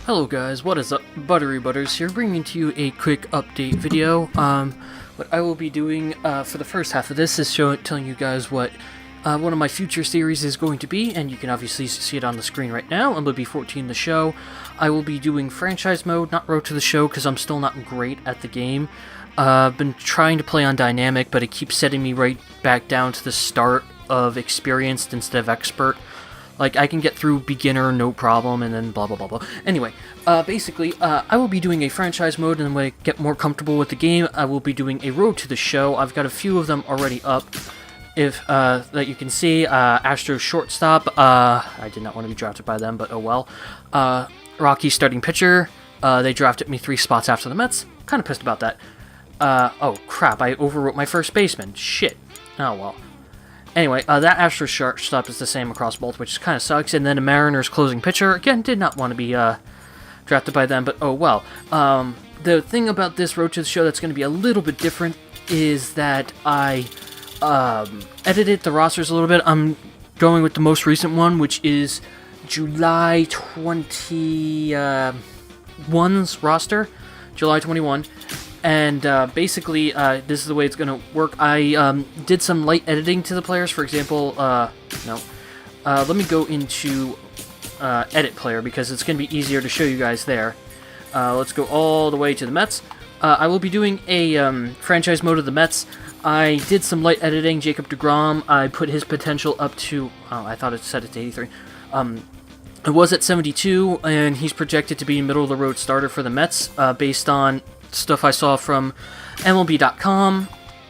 Hello guys, what is up? ButteryButters here, bringing to you a quick update video. What I will be doing for the first half of this is telling you guys what one of my future series is going to be, and you can obviously see it on the screen right now. MLB 14 the show. I will be doing franchise mode, not road to the show, because I'm still not great at the game. I've been trying to play on dynamic, but it keeps setting me right back down to the start of experienced instead of expert. Like, I can get through beginner, no problem, and then blah, blah, blah, blah. Anyway, basically, I will be doing a franchise mode, and when I get more comfortable with the game, I will be doing a road to the show. I've got a few of them already up, that you can see. Astros shortstop, I did not want to be drafted by them, but oh well. Rocky starting pitcher, they drafted me 3 spots after the Mets. Kind of pissed about that. Oh, crap, I overwrote my first baseman. Shit. Oh, well. Anyway, that Astros shortstop is the same across both, which kind of sucks. And then a Mariners closing pitcher. Again, did not want to be drafted by them, but oh well. The thing about this road to the show that's going to be a little bit different is that I edited the rosters a little bit. I'm going with the most recent one, which is July 21's roster. July 21. And basically, this is the way it's going to work. I did some light editing to the players. For example, let me go into edit player because it's going to be easier to show you guys there. Let's go all the way to the Mets. I will be doing a franchise mode of the Mets. I did some light editing. Jacob deGrom, I put his potential up to, I thought it set it to 83. It was at 72, and he's projected to be middle-of-the-road starter for the Mets based on stuff I saw from MLB.com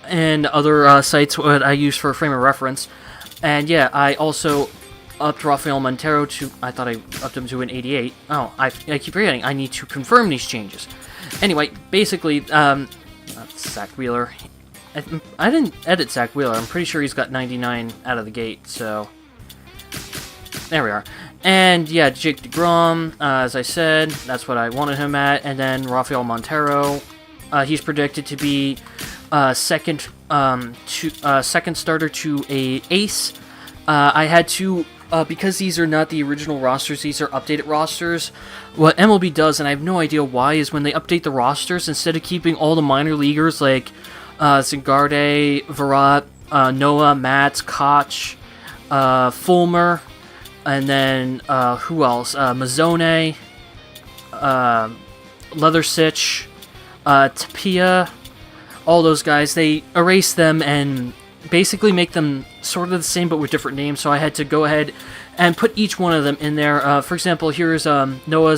and other sites that I use for a frame of reference. And yeah, I also upped Rafael Montero to, I thought I upped him to an 88. Oh, I keep forgetting. I need to confirm these changes. Anyway, basically, Zach Wheeler. I didn't edit Zach Wheeler. I'm pretty sure he's got 99 out of the gate, so there we are. And yeah, Jake deGrom, as I said, that's what I wanted him at. And then Rafael Montero, he's predicted to be second starter to a ace. I had to, because these are not the original rosters, these are updated rosters. What MLB does, and I have no idea why, is when they update the rosters, instead of keeping all the minor leaguers like Zingarde, Virat, Noah, Matz, Koch, Fulmer, and then, who else? Mazzone, Leathersitch, Tapia, all those guys. They erase them and basically make them sort of the same but with different names, so I had to go ahead and put each one of them in there. For example, here's Noah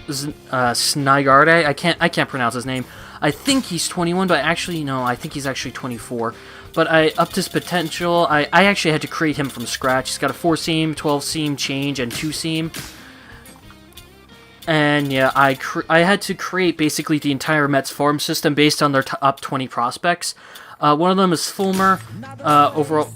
Syndergaard. I can't pronounce his name. I think he's 21, but actually, no, I think he's actually 24. But I upped his potential. I actually had to create him from scratch. He's got a 4-seam, 12-seam change, and 2-seam. And yeah, I had to create basically the entire Mets farm system based on their top 20 prospects. One of them is Fulmer, overall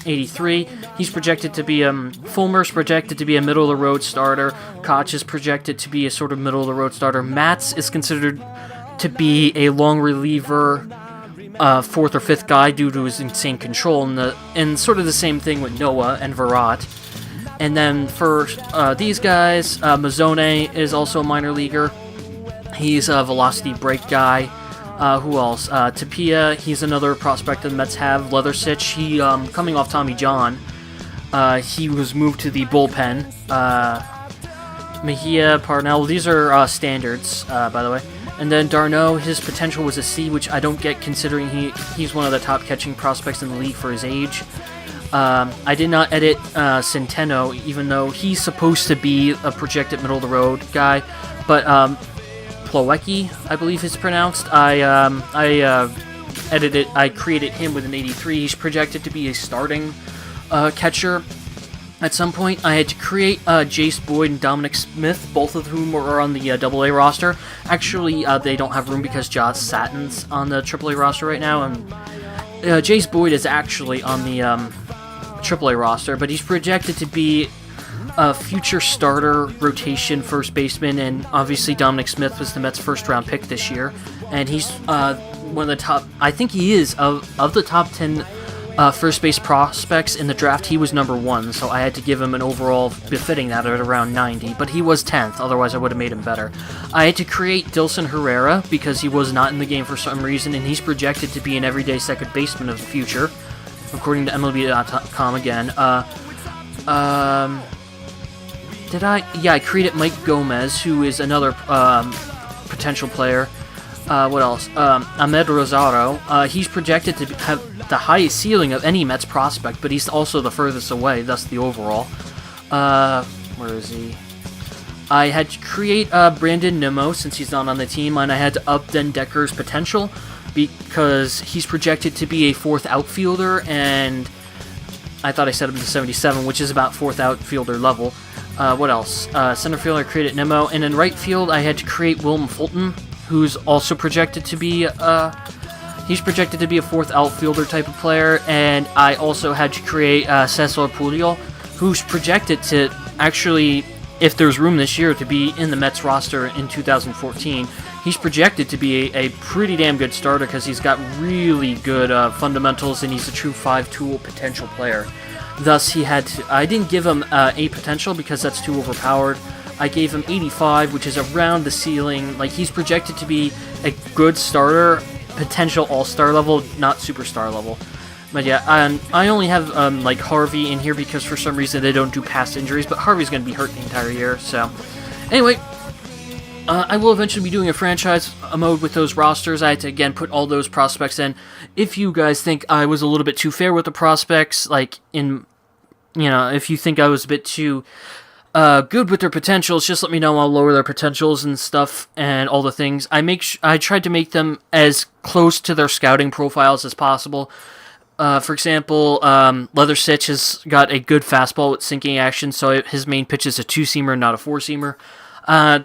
83. He's projected to be Fulmer's projected to be a middle-of-the-road starter. Koch is projected to be a sort of middle-of-the-road starter. Matz is considered to be a long reliever, 4th or 5th guy due to his insane control, and sort of the same thing with Noah and Virat. And then for these guys, Mazzone is also a minor leaguer. He's a velocity break guy. Who else? Tapia, he's another prospect that the Mets have. Leathersitch, he, coming off Tommy John, he was moved to the bullpen. Mejia, Parnell, these are standards, by the way. And then Darno, his potential was a C, which I don't get considering he's one of the top catching prospects in the league for his age. I did not edit Centeno, even though he's supposed to be a projected middle-of-the-road guy. But Plawecki, I believe it's pronounced. I created him with an 83. He's projected to be a starting catcher. At some point, I had to create Jace Boyd and Dominic Smith, both of whom were on the AA roster. Actually, they don't have room because Josh Satton's on the AAA roster right now, and Jace Boyd is actually on the AAA roster, but he's projected to be a future starter, rotation first baseman, and obviously Dominic Smith was the Mets' first-round pick this year, and he's one of the top, I think he is, of the top 10 first base prospects in the draft, he was number 1, so I had to give him an overall befitting that at around 90, but he was 10th, otherwise I would have made him better. I had to create Dilson Herrera because he was not in the game for some reason, and he's projected to be an everyday second baseman of the future, according to MLB.com again. I created Mike Gomez, who is another potential player. What else? Ahmed Rosario. He's projected to have the highest ceiling of any Mets prospect, but he's also the furthest away, thus the overall. Where is he? I had to create Brandon Nimmo, since he's not on the team, and I had to up Den Decker's potential, because he's projected to be a 4th outfielder, and I thought I set him to 77, which is about 4th outfielder level. What else? Center field, I created Nimmo, and in right field, I had to create Wilm Fulton, who's also projected to be he's projected to be a 4th outfielder type of player, and I also had to create Cesar Pulido, who's projected to actually, if there's room this year, to be in the Mets roster in 2014. He's projected to be a pretty damn good starter because he's got really good fundamentals, and he's a true 5-tool potential player. Thus, I didn't give him A potential because that's too overpowered. I gave him 85, which is around the ceiling. Like, he's projected to be a good starter, potential all-star level, not superstar level. But yeah, I only have like Harvey in here because for some reason they don't do past injuries, but Harvey's going to be hurt the entire year, so. Anyway, I will eventually be doing a franchise mode with those rosters. I had to, again, put all those prospects in. If you guys think I was a little bit too fair with the prospects, like if you think I was a bit too good with their potentials, just let me know. I'll lower their potentials and stuff and all the things. I tried to make them as close to their scouting profiles as possible. For example, Leather Sitch has got a good fastball with sinking action, so his main pitch is a 2-seamer, not a 4-seamer.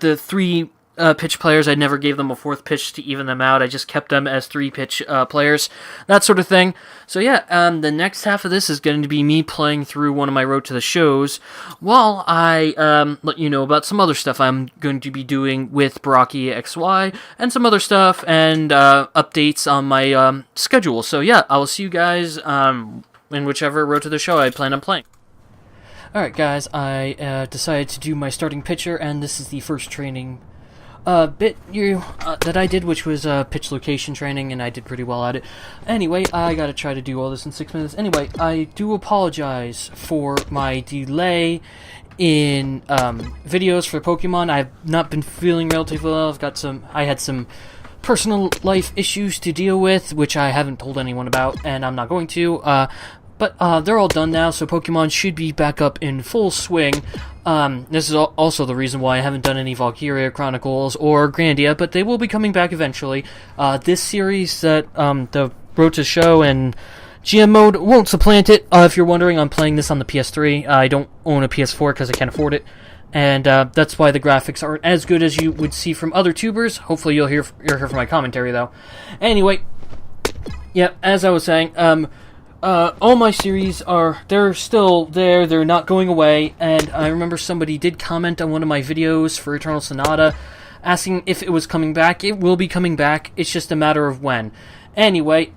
The 3 pitch players, I never gave them a 4th pitch to even them out. I just kept them as 3 pitch players, that sort of thing. So yeah, the next half of this is going to be me playing through one of my Road to the Shows while I let you know about some other stuff I'm going to be doing with Burakki XY and some other stuff and updates on my schedule. So yeah, I will see you guys in whichever Road to the Show I plan on playing. Alright guys, I decided to do my starting pitcher, and this is the first training bit that I did, which was pitch location training, and I did pretty well at it. Anyway, I gotta try to do all this in 6 minutes. Anyway, I do apologize for my delay in videos for Pokemon. I've not been feeling relatively well. I had some personal life issues to deal with, which I haven't told anyone about, and I'm not going to. But they're all done now, so Pokemon should be back up in full swing. This is also the reason why I haven't done any Valkyria Chronicles or Grandia, but they will be coming back eventually. This series that the Road to Show and GM mode won't supplant it. If you're wondering, I'm playing this on the PS3. I don't own a PS4 because I can't afford it. And that's why the graphics aren't as good as you would see from other tubers. Hopefully you'll hear from my commentary, though. Anyway, yeah, as I was saying, all my series they're still there, they're not going away, and I remember somebody did comment on one of my videos for Eternal Sonata, asking if it was coming back. It will be coming back, it's just a matter of when. Anyway,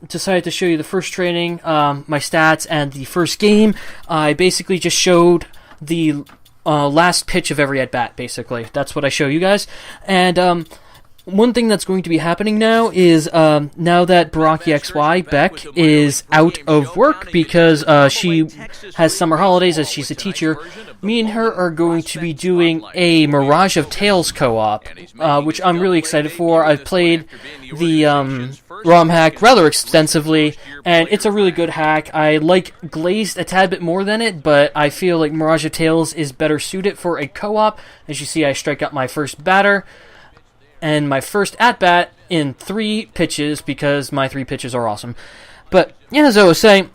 decided to show you the first training, my stats, and the first game. I basically just showed the last pitch of every at-bat, basically. That's what I show you guys, and one thing that's going to be happening now is, now that Burakki XY, Beck, is out of work because she has summer holidays as she's a teacher, me and her are going to be doing a Mirage of Tales co-op, which I'm really excited for. I've played the ROM hack rather extensively, and it's a really good hack. I like Glazed a tad bit more than it, but I feel like Mirage of Tales is better suited for a co-op. As you see, I strike out my first batter and my first at-bat in 3 pitches, because my 3 pitches are awesome. But, yeah, as I was saying,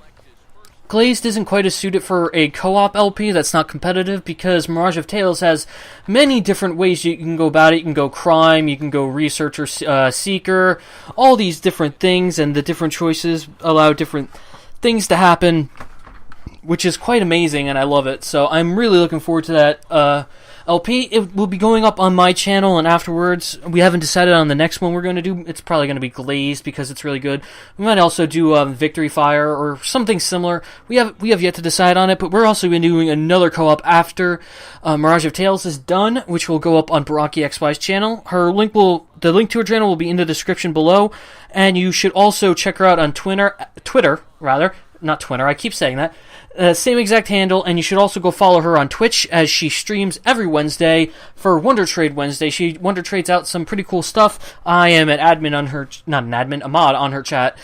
Glazed isn't quite as suited for a co-op LP that's not competitive, because Mirage of Tales has many different ways you can go about it. You can go crime, you can go researcher, seeker, all these different things, and the different choices allow different things to happen, which is quite amazing, and I love it. So I'm really looking forward to that. LP. It will be going up on my channel, and afterwards, we haven't decided on the next one we're going to do. It's probably going to be Glazed because it's really good. We might also do Victory Fire or something similar. We have yet to decide on it, but we're also going to be doing another co-op after Mirage of Tales is done, which will go up on Burakki XY's channel. The link to her channel will be in the description below, and you should also check her out on Twitter, not Twitter, I keep saying that. Same exact handle, and you should also go follow her on Twitch as she streams every Wednesday for Wonder Trade Wednesday. She Wonder Trades out some pretty cool stuff. I am an admin on her, not an admin, a mod on her chat.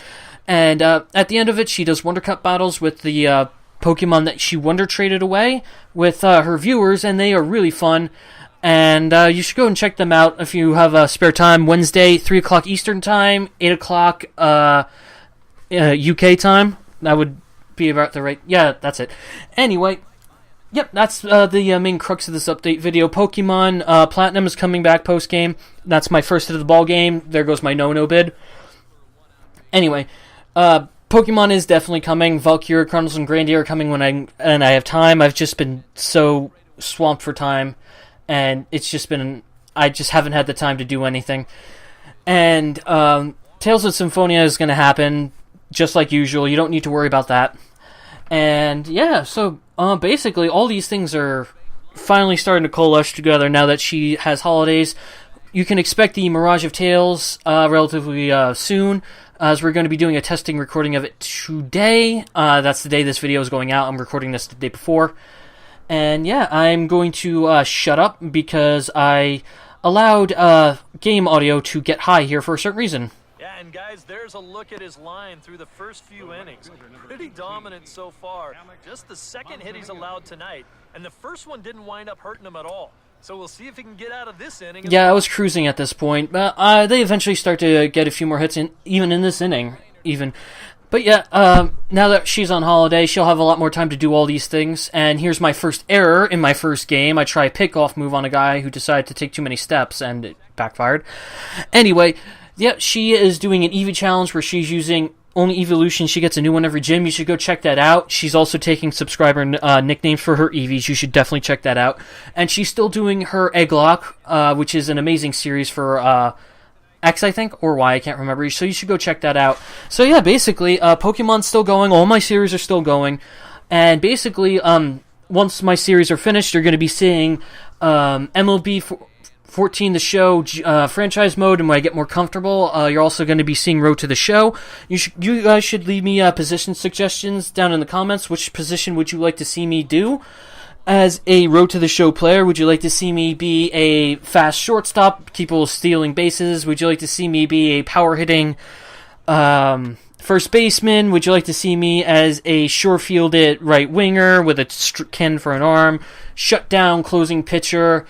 And at the end of it, she does Wonder Cup battles with the Pokemon that she Wonder Traded away with her viewers, and they are really fun. And you should go and check them out if you have spare time. Wednesday, 3 o'clock Eastern Time, 8 o'clock UK time. That would be about the right... Yeah, that's it. Anyway, yep, that's the main crux of this update video. Pokemon Platinum is coming back post-game. That's my first hit of the ball game. There goes my no-no bid. Anyway, Pokemon is definitely coming. Valkyria Chronicles and Grandia are coming when I have time. I've just been so swamped for time, and it's just been... I just haven't had the time to do anything. And Tales of Symphonia is going to happen just like usual. You don't need to worry about that. And yeah, so basically all these things are finally starting to coalesce together now that she has holidays. You can expect the Mirage of Tales relatively soon, as we're going to be doing a testing recording of it today. That's the day this video is going out. I'm recording this the day before. And yeah, I'm going to shut up because I allowed game audio to get high here for a certain reason. And guys, there's a look at his line through the first few innings. Pretty dominant so far. Just the second hit he's allowed tonight, and the first one didn't wind up hurting him at all. So we'll see if he can get out of this inning. Yeah, I was cruising at this point, but they eventually start to get a few more hits in, even in this inning, even. But yeah, now that she's on holiday, she'll have a lot more time to do all these things. And here's my first error in my first game. I try a pickoff move on a guy who decided to take too many steps, and it backfired. Anyway, yeah, she is doing an Eevee challenge where she's using only evolution. She gets a new one every gym. You should go check that out. She's also taking subscriber nicknames for her Eevees. You should definitely check that out. And she's still doing her Egglock, which is an amazing series for X, I think, or Y, I can't remember. So you should go check that out. So yeah, basically, Pokemon's still going. All my series are still going. And basically, once my series are finished, you're going to be seeing MLB 14, the show, franchise mode, and when I get more comfortable, you're also going to be seeing Road to the Show. You guys should leave me position suggestions down in the comments. Which position would you like to see me do as a Road to the Show player? Would you like to see me be a fast shortstop, people stealing bases? Would you like to see me be a power-hitting first baseman? Would you like to see me as a sure-fielded right winger with a cannon for an arm, shutdown closing pitcher,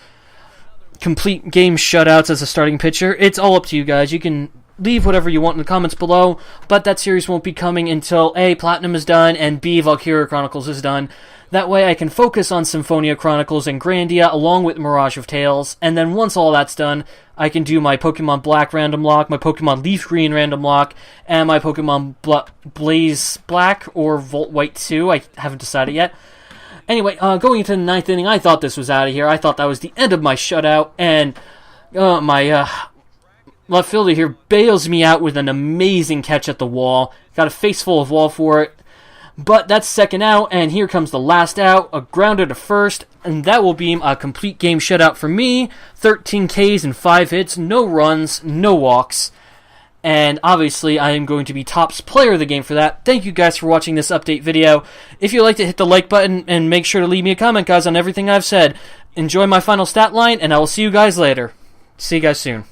complete game shutouts as a starting pitcher? It's all up to you guys. You can leave whatever you want in the comments below, but that series won't be coming until A, Platinum is done, and B, Valkyria Chronicles is done. That way I can focus on Symphonia Chronicles and Grandia along with Mirage of Tales, and then once all that's done, I can do my Pokemon Black random lock, my Pokemon Leaf Green random lock, and my Pokemon Blaze Black or Volt White 2. I haven't decided yet. Anyway, going into the 9th inning, I thought this was out of here. I thought that was the end of my shutout, and my left fielder here bails me out with an amazing catch at the wall. Got a face full of wall for it. But that's second out, and here comes the last out, a grounder to first, and that will be a complete game shutout for me. 13 Ks and 5 hits, no runs, no walks. And obviously, I am going to be Topps Player of the Game for that. Thank you guys for watching this update video. If you liked it, hit the like button, and make sure to leave me a comment, guys, on everything I've said. Enjoy my final stat line, and I will see you guys later. See you guys soon.